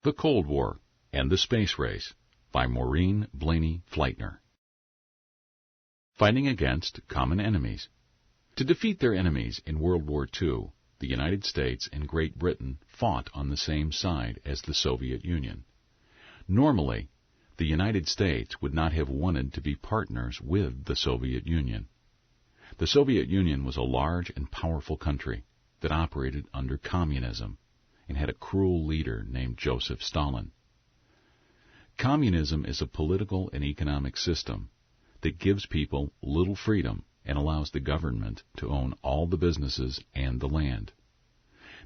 The Cold War and the Space Race by Maureen Blaney Fleitner. Fighting against common enemies. To defeat their enemies in World War II, the United States and Great Britain fought on the same side as the Soviet Union. Normally, the United States would not have wanted to be partners with the Soviet Union. The Soviet Union was a large and powerful country that operated under communism and had a cruel leader named Joseph Stalin. Communism is a political and economic system that gives people little freedom and allows the government to own all the businesses and the land.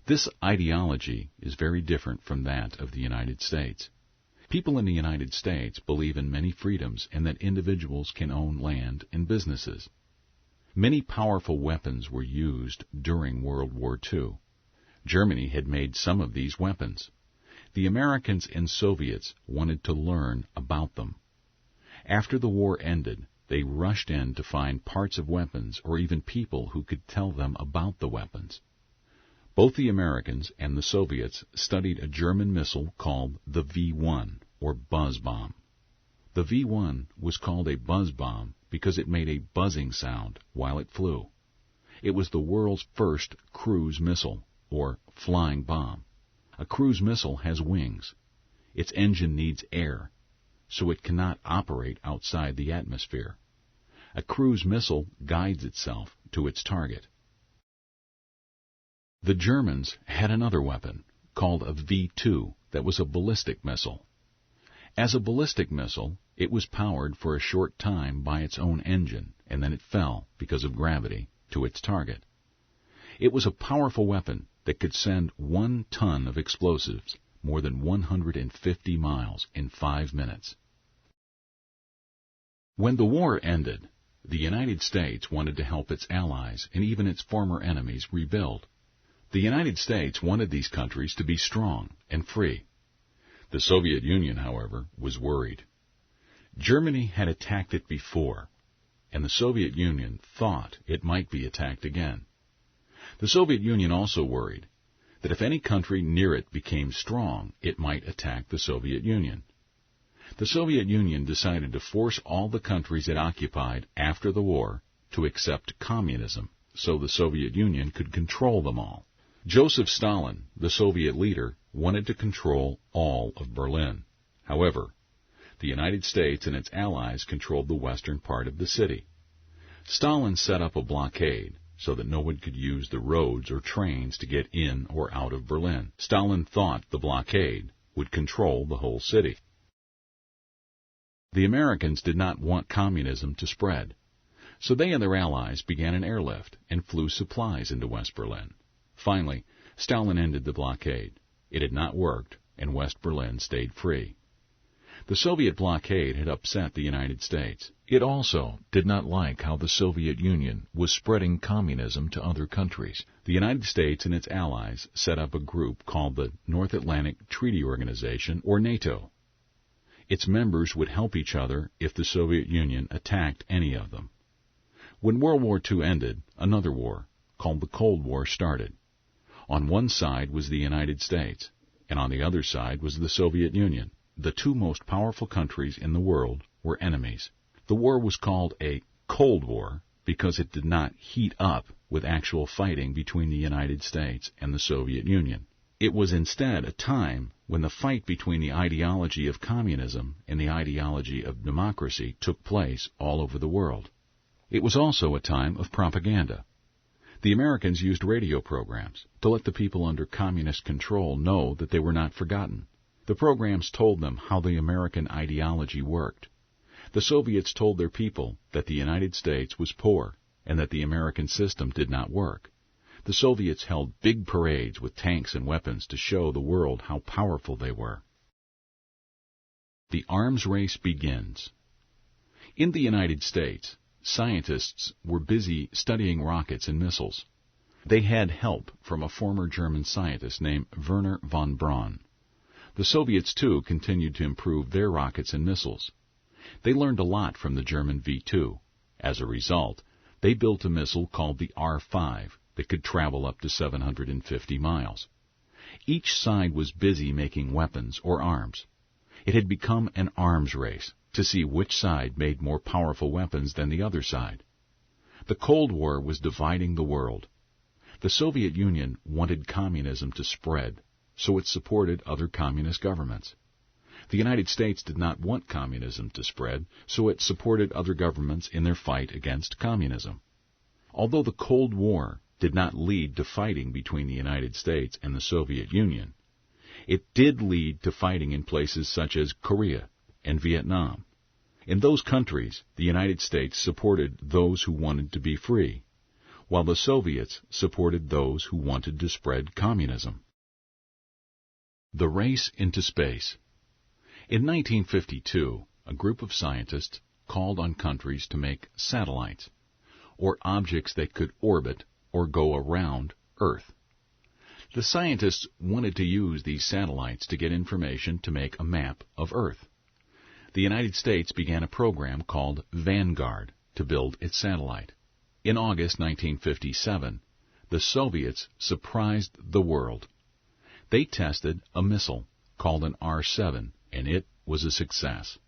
This ideology is very different from that of the United States. People in the United States believe in many freedoms and that individuals can own land and businesses. Many powerful weapons were used during World War II. Germany had made some of these weapons. The Americans and Soviets wanted to learn about them. After the war ended, they rushed in to find parts of weapons or even people who could tell them about the weapons. Both the Americans and the Soviets studied a German missile called the V-1, or buzz bomb. The V-1 was called a buzz bomb because it made a buzzing sound while it flew. It was the world's first cruise missile, or flying bomb. A cruise missile has wings. Its engine needs air, so it cannot operate outside the atmosphere. A cruise missile guides itself to its target. The Germans had another weapon, called a V-2, that was a ballistic missile. As a ballistic missile, it was powered for a short time by its own engine, and then it fell, because of gravity, to its target. It was a powerful weapon that could send 1 ton of explosives more than 150 miles in 5 minutes. When the war ended, the United States wanted to help its allies and even its former enemies rebuild. The United States wanted these countries to be strong and free. The Soviet Union, however, was worried. Germany had attacked it before, and the Soviet Union thought it might be attacked again. The Soviet Union also worried that if any country near it became strong, it might attack the Soviet Union. The Soviet Union decided to force all the countries it occupied after the war to accept communism, so the Soviet Union could control them all. Joseph Stalin, the Soviet leader, wanted to control all of Berlin. However, the United States and its allies controlled the western part of the city. Stalin set up a blockade so that no one could use the roads or trains to get in or out of Berlin. Stalin thought the blockade would control the whole city. The Americans did not want communism to spread, so they and their allies began an airlift and flew supplies into West Berlin. Finally, Stalin ended the blockade. It had not worked, and West Berlin stayed free. The Soviet blockade had upset the United States. It also did not like how the Soviet Union was spreading communism to other countries. The United States and its allies set up a group called the North Atlantic Treaty Organization, or NATO. Its members would help each other if the Soviet Union attacked any of them. When World War II ended, another war, called the Cold War, started. On one side was the United States, and on the other side was the Soviet Union. The two most powerful countries in the world were enemies. The war was called a Cold War because it did not heat up with actual fighting between the United States and the Soviet Union. It was instead a time when the fight between the ideology of communism and the ideology of democracy took place all over the world. It was also a time of propaganda. The Americans used radio programs to let the people under communist control know that they were not forgotten. The programs told them how the American ideology worked. The Soviets told their people that the United States was poor and that the American system did not work. The Soviets held big parades with tanks and weapons to show the world how powerful they were. The arms race begins. In the United States, scientists were busy studying rockets and missiles. They had help from a former German scientist named Wernher von Braun. The Soviets, too, continued to improve their rockets and missiles. They learned a lot from the German V-2. As a result, they built a missile called the R-5 that could travel up to 750 miles. Each side was busy making weapons or arms. It had become an arms race to see which side made more powerful weapons than the other side. The Cold War was dividing the world. The Soviet Union wanted communism to spread, so it supported other communist governments. The United States did not want communism to spread, so it supported other governments in their fight against communism. Although the Cold War did not lead to fighting between the United States and the Soviet Union, it did lead to fighting in places such as Korea and Vietnam. In those countries, the United States supported those who wanted to be free, while the Soviets supported those who wanted to spread communism. The race into space. In 1952, a group of scientists called on countries to make satellites, or objects that could orbit or go around Earth. The scientists wanted to use these satellites to get information to make a map of Earth. The United States began a program called Vanguard to build its satellite. In August 1957, the Soviets surprised the world. They tested a missile called an R-7, and it was a success.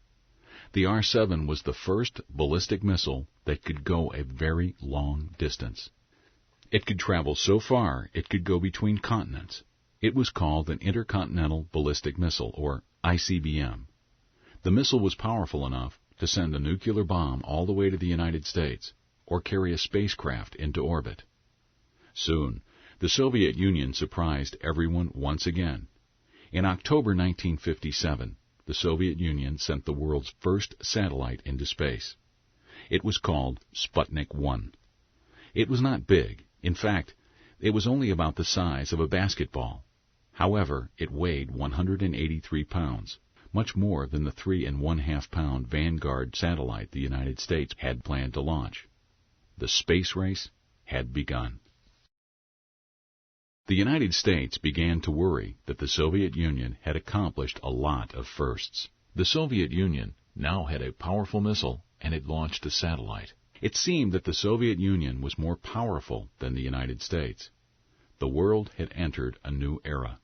The R-7 was the first ballistic missile that could go a very long distance. It could travel so far it could go between continents. It was called an Intercontinental Ballistic Missile, or ICBM. The missile was powerful enough to send a nuclear bomb all the way to the United States, or carry a spacecraft into orbit. Soon, the Soviet Union surprised everyone once again. In October 1957, the Soviet Union sent the world's first satellite into space. It was called Sputnik 1. It was not big. In fact, it was only about the size of a basketball. However, it weighed 183 pounds, much more than the 3.5-pound Vanguard satellite the United States had planned to launch. The space race had begun. The United States began to worry that the Soviet Union had accomplished a lot of firsts. The Soviet Union now had a powerful missile, and it launched a satellite. It seemed that the Soviet Union was more powerful than the United States. The world had entered a new era.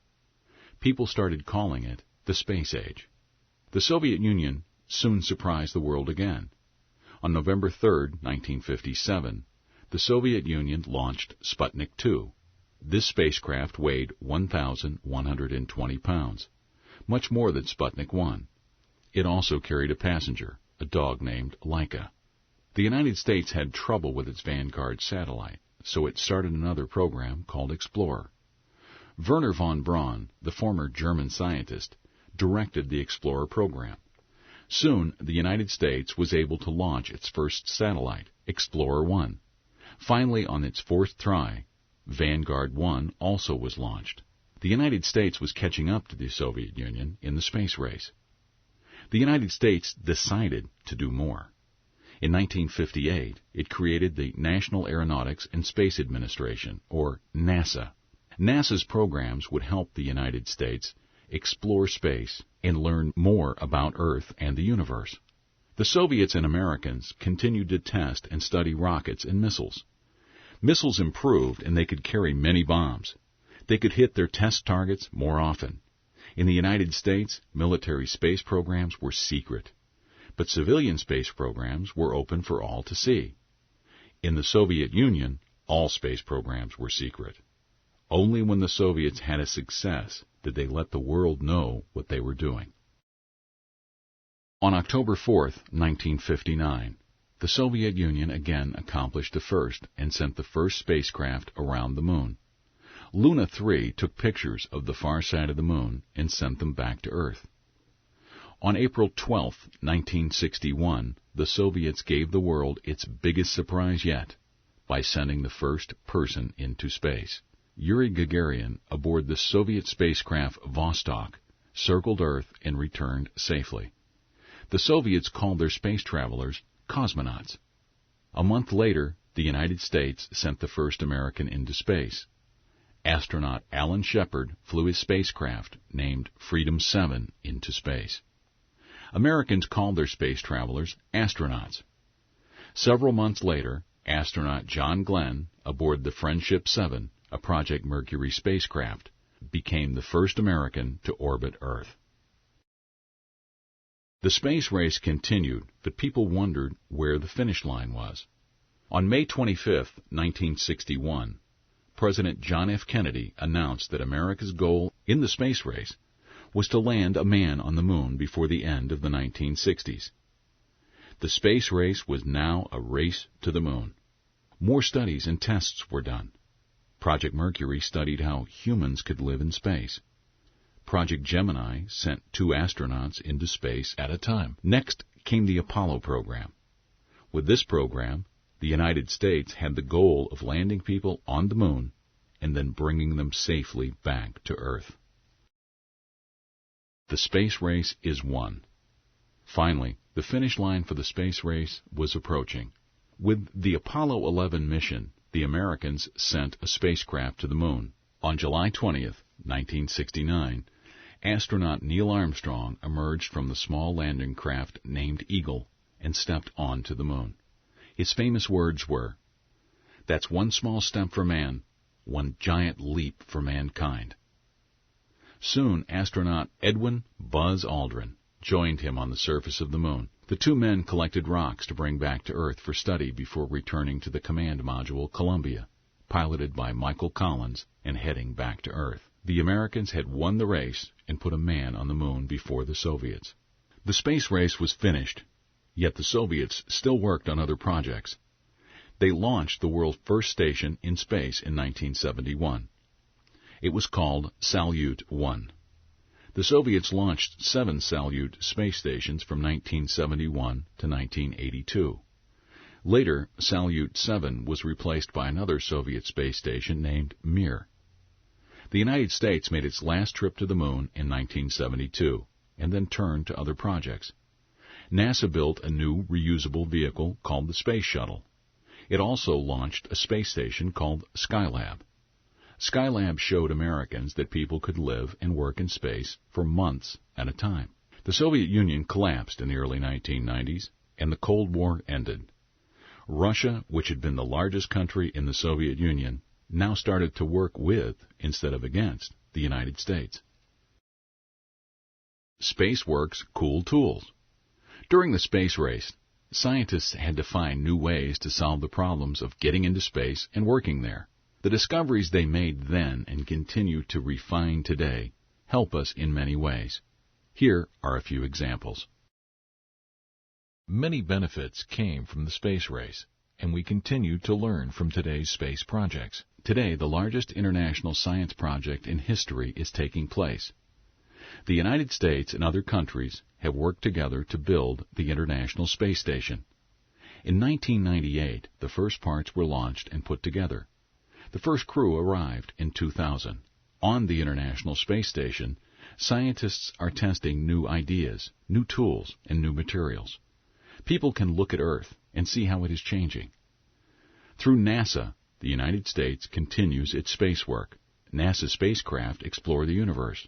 People started calling it the Space Age. The Soviet Union soon surprised the world again. On November 3, 1957, the Soviet Union launched Sputnik 2. This spacecraft weighed 1,120 pounds, much more than Sputnik 1. It also carried a passenger, a dog named Laika. The United States had trouble with its Vanguard satellite, so it started another program called Explorer. Wernher von Braun, the former German scientist, directed the Explorer program. Soon, the United States was able to launch its first satellite, Explorer 1. Finally, on its fourth try, Vanguard 1 also was launched. The United States was catching up to the Soviet Union in the space race. The United States decided to do more. In 1958, it created the National Aeronautics and Space Administration, or NASA. NASA's programs would help the United States explore space and learn more about Earth and the universe. The Soviets and Americans continued to test and study rockets and missiles. Missiles improved and they could carry many bombs. They could hit their test targets more often. In the United States, military space programs were secret, but civilian space programs were open for all to see. In the Soviet Union, all space programs were secret. Only when the Soviets had a success did they let the world know what they were doing. On October 4, 1959, the Soviet Union again accomplished a first and sent the first spacecraft around the moon. Luna 3 took pictures of the far side of the moon and sent them back to Earth. On April 12, 1961, the Soviets gave the world its biggest surprise yet by sending the first person into space. Yuri Gagarin, aboard the Soviet spacecraft Vostok, circled Earth and returned safely. The Soviets called their space travelers cosmonauts. A month later, the United States sent the first American into space. Astronaut Alan Shepard flew his spacecraft, named Freedom 7, into space. Americans called their space travelers astronauts. Several months later, astronaut John Glenn, aboard the Friendship 7, a Project Mercury spacecraft, became the first American to orbit Earth. The space race continued, but people wondered where the finish line was. On May 25, 1961, President John F. Kennedy announced that America's goal in the space race was to land a man on the moon before the end of the 1960s. The space race was now a race to the moon. More studies and tests were done. Project Mercury studied how humans could live in space. Project Gemini sent 2 astronauts into space at a time. Next came the Apollo program. With this program, the United States had the goal of landing people on the moon and then bringing them safely back to Earth. The space race is won. Finally, the finish line for the space race was approaching. With the Apollo 11 mission, the Americans sent a spacecraft to the moon. On July 20th, 1969, astronaut Neil Armstrong emerged from the small landing craft named Eagle and stepped onto the moon. His famous words were, "That's one small step for man, one giant leap for mankind." Soon, astronaut Edwin Buzz Aldrin joined him on the surface of the moon. The 2 men collected rocks to bring back to Earth for study before returning to the command module Columbia, piloted by Michael Collins and heading back to Earth. The Americans had won the race and put a man on the moon before the Soviets. The space race was finished, yet the Soviets still worked on other projects. They launched the world's first station in space in 1971. It was called Salyut 1. The Soviets launched 7 Salyut space stations from 1971 to 1982. Later, Salyut 7 was replaced by another Soviet space station named Mir. The United States made its last trip to the moon in 1972 and then turned to other projects. NASA built a new reusable vehicle called the Space Shuttle. It also launched a space station called Skylab. Skylab showed Americans that people could live and work in space for months at a time. The Soviet Union collapsed in the early 1990s, and the Cold War ended. Russia, which had been the largest country in the Soviet Union, now started to work with, instead of against, the United States. SpaceWorks' cool tools. During the space race, scientists had to find new ways to solve the problems of getting into space and working there. The discoveries they made then and continue to refine today help us in many ways. Here are a few examples. Many benefits came from the space race, and we continue to learn from today's space projects. Today, the largest international science project in history is taking place. The United States and other countries have worked together to build the International Space Station. In 1998, the first parts were launched and put together. The first crew arrived in 2000. On the International Space Station, scientists are testing new ideas, new tools, and new materials. People can look at Earth and see how it is changing. Through NASA, the United States continues its space work. NASA spacecraft explore the universe.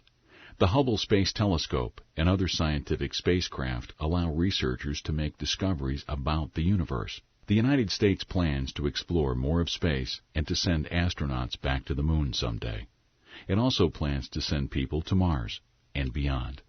The Hubble Space Telescope and other scientific spacecraft allow researchers to make discoveries about the universe. The United States plans to explore more of space and to send astronauts back to the moon someday. It also plans to send people to Mars and beyond.